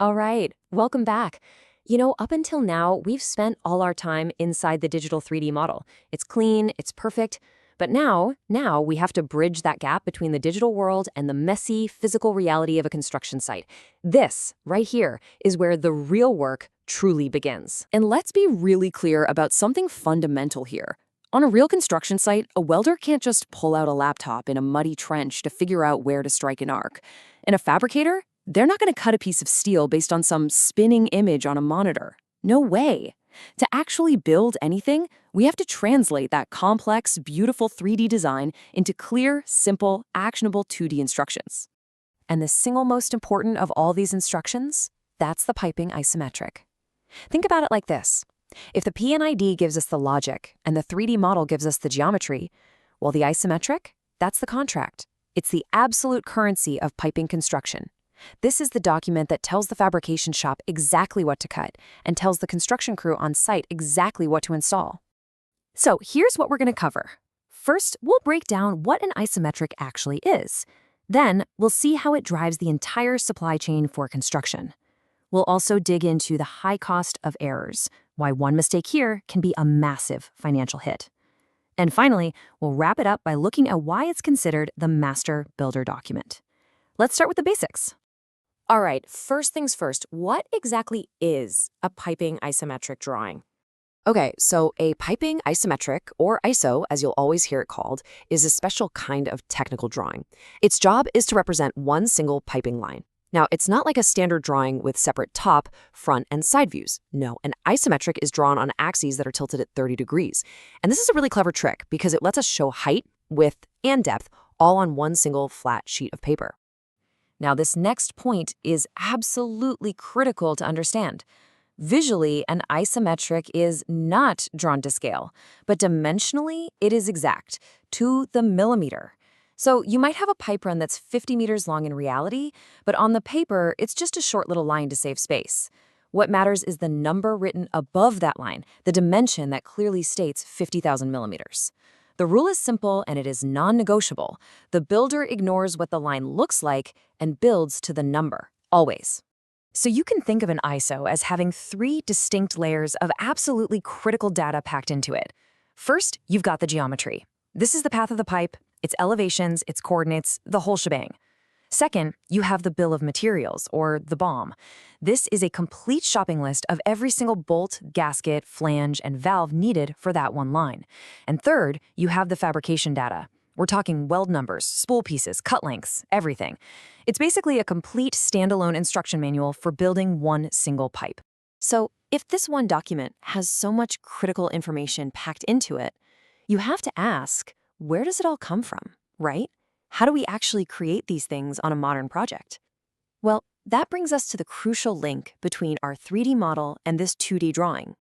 All right, welcome back. Up until now, we've spent all our time inside the digital 3D model. It's clean, it's perfect. But now we have to bridge that gap between the digital world and the messy physical reality of a construction site. This, right here, is where the real work truly begins. And let's be really clear about something fundamental here. On a real construction site, a welder can't just pull out a laptop in a muddy trench to figure out where to strike an arc. And a fabricator? They're not going to cut a piece of steel based on some spinning image on a monitor. No way. To actually build anything, we have to translate that complex, beautiful 3D design into clear, simple, actionable 2D instructions. And the single most important of all these instructions? That's the piping isometric. Think about it like this. If the P&ID gives us the logic and the 3D model gives us the geometry, well, the isometric, that's the contract. It's the absolute currency of piping construction. This is the document that tells the fabrication shop exactly what to cut and tells the construction crew on site exactly what to install. So here's what we're going to cover. First, we'll break down what an isometric actually is. Then, we'll see how it drives the entire supply chain for construction. We'll also dig into the high cost of errors, why one mistake here can be a massive financial hit. And finally, we'll wrap it up by looking at why it's considered the master builder document. Let's start with the basics. All right, first things first, what exactly is a piping isometric drawing? Okay, so a piping isometric, or ISO, as you'll always hear it called, is a special kind of technical drawing. Its job is to represent one single piping line. Now, it's not like a standard drawing with separate top, front, and side views. No, an isometric is drawn on axes that are tilted at 30 degrees. And this is a really clever trick because it lets us show height, width, and depth all on one single flat sheet of paper. Now, this next point is absolutely critical to understand. Visually, an isometric is not drawn to scale, but dimensionally, it is exact, to the millimeter. So you might have a pipe run that's 50 meters long in reality, but on the paper, it's just a short little line to save space. What matters is the number written above that line, the dimension that clearly states 50,000 millimeters. The rule is simple and it is non-negotiable. The builder ignores what the line looks like and builds to the number, always. So you can think of an ISO as having three distinct layers of absolutely critical data packed into it. First, you've got the geometry. This is the path of the pipe, its elevations, its coordinates, the whole shebang. Second, you have the bill of materials, or the BOM. This is a complete shopping list of every single bolt, gasket, flange, and valve needed for that one line. And third, you have the fabrication data. We're talking weld numbers, spool pieces, cut lengths, everything. It's basically a complete standalone instruction manual for building one single pipe. So if this one document has so much critical information packed into it, you have to ask, where does it all come from, right? How do we actually create these things on a modern project? Well, that brings us to the crucial link between our 3D model and this 2D drawing.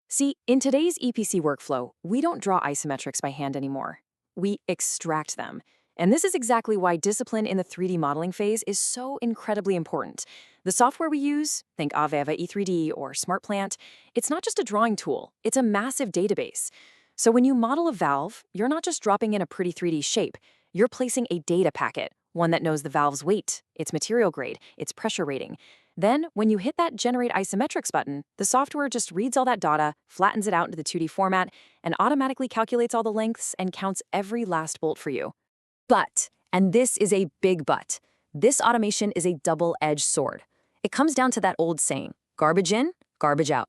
See, in today's EPC workflow, we don't draw isometrics by hand anymore. We extract them. And this is exactly why discipline in the 3D modeling phase is so incredibly important. The software we use, think Aveva E3D or SmartPlant, it's not just a drawing tool, it's a massive database. So when you model a valve, you're not just dropping in a pretty 3D shape. You're placing a data packet, one that knows the valve's weight, its material grade, its pressure rating. Then, when you hit that Generate Isometrics button, the software just reads all that data, flattens it out into the 2D format, and automatically calculates all the lengths and counts every last bolt for you. But, and this is a big but, this automation is a double-edged sword. It comes down to that old saying, garbage in, garbage out.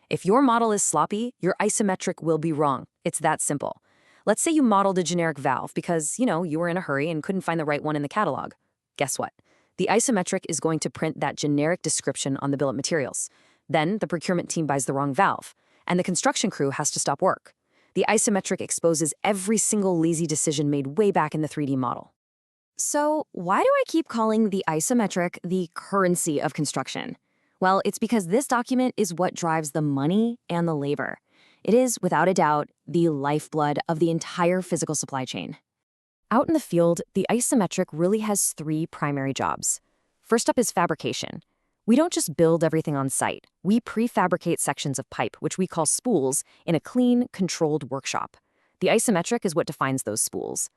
If your model is sloppy, your isometric will be wrong. It's that simple. Let's say you modeled a generic valve because, you were in a hurry and couldn't find the right one in the catalog. Guess what? The isometric is going to print that generic description on the bill of materials. Then the procurement team buys the wrong valve, and the construction crew has to stop work. The isometric exposes every single lazy decision made way back in the 3D model. So why do I keep calling the isometric the currency of construction? Well, it's because this document is what drives the money and the labor. It is, without a doubt, the lifeblood of the entire physical supply chain. Out in the field, the isometric really has three primary jobs. First up is fabrication. We don't just build everything on site. We prefabricate sections of pipe, which we call spools, in a clean, controlled workshop. The isometric is what defines those spools.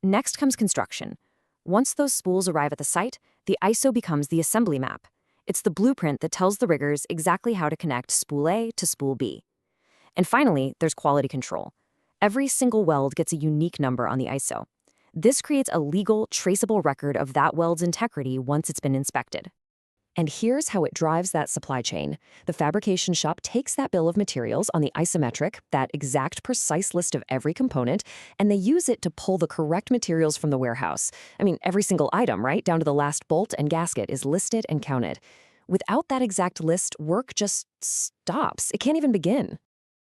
Next comes construction. Once those spools arrive at the site, the ISO becomes the assembly map. It's the blueprint that tells the riggers exactly how to connect spool A to spool B. And finally, there's quality control. Every single weld gets a unique number on the ISO. This creates a legal, traceable record of that weld's integrity once it's been inspected. And here's how it drives that supply chain. The fabrication shop takes that bill of materials on the Isometric, that exact precise list of every component, and they use it to pull the correct materials from the warehouse. I mean, every single item, right, down to the last bolt and gasket is listed and counted. Without that exact list, work just stops. It can't even begin.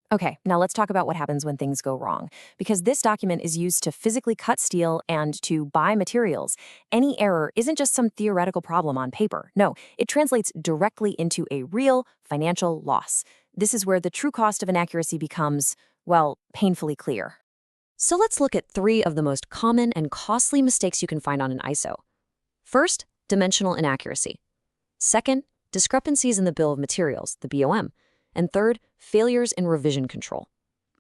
Okay, now let's talk about what happens when things go wrong. Because this document is used to physically cut steel and to buy materials. Any error isn't just some theoretical problem on paper. No, it translates directly into a real financial loss. This is where the true cost of inaccuracy becomes, well, painfully clear. So let's look at 3 of the most common and costly mistakes you can find on an ISO. First, dimensional inaccuracy. Second, discrepancies in the bill of materials, the BOM. And third, failures in revision control.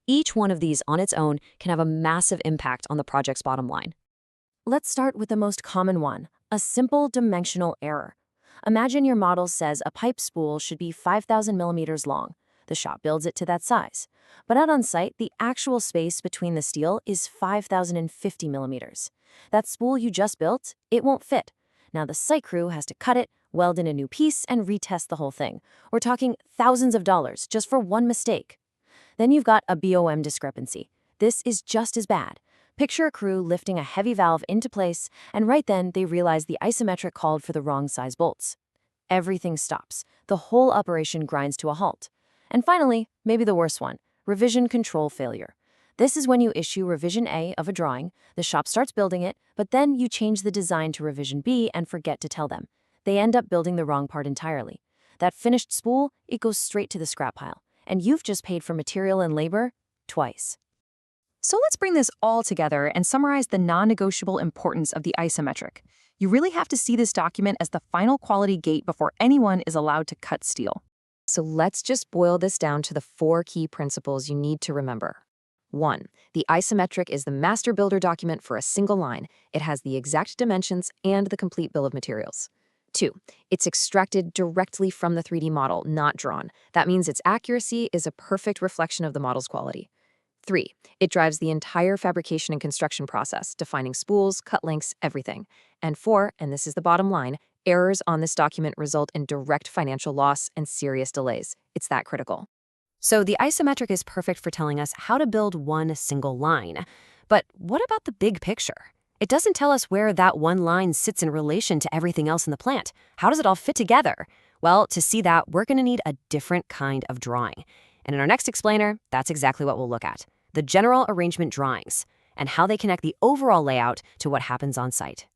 Each one of these on its own can have a massive impact on the project's bottom line. Let's start with the most common one, a simple dimensional error. Imagine your model says a pipe spool should be 5,000 millimeters long. The shop builds it to that size. But out on site, the actual space between the steel is 5,050 millimeters. That spool you just built, it won't fit. Now the site crew has to cut it, weld in a new piece, and retest the whole thing. We're talking thousands of dollars just for one mistake. Then you've got a BOM discrepancy. This is just as bad. Picture a crew lifting a heavy valve into place, and right then they realize the isometric called for the wrong size bolts. Everything stops. The whole operation grinds to a halt. And finally, maybe the worst one, revision control failure. This is when you issue revision A of a drawing, the shop starts building it, but then you change the design to revision B and forget to tell them. They end up building the wrong part entirely. That finished spool, it goes straight to the scrap pile. And you've just paid for material and labor twice. So let's bring this all together and summarize the non-negotiable importance of the isometric. You really have to see this document as the final quality gate before anyone is allowed to cut steel. So let's just boil this down to the 4 key principles you need to remember. 1. The isometric is the master builder document for a single line. It has the exact dimensions and the complete bill of materials. 2. It's extracted directly from the 3D model, not drawn. That means its accuracy is a perfect reflection of the model's quality. 3. It drives the entire fabrication and construction process, defining spools, cut lengths, everything. And 4, and this is the bottom line, errors on this document result in direct financial loss and serious delays. It's that critical. So the isometric is perfect for telling us how to build one single line. But what about the big picture? It doesn't tell us where that one line sits in relation to everything else in the plant. How does it all fit together? Well, to see that, we're going to need a different kind of drawing. And in our next explainer, that's exactly what we'll look at. The general arrangement drawings and how they connect the overall layout to what happens on site.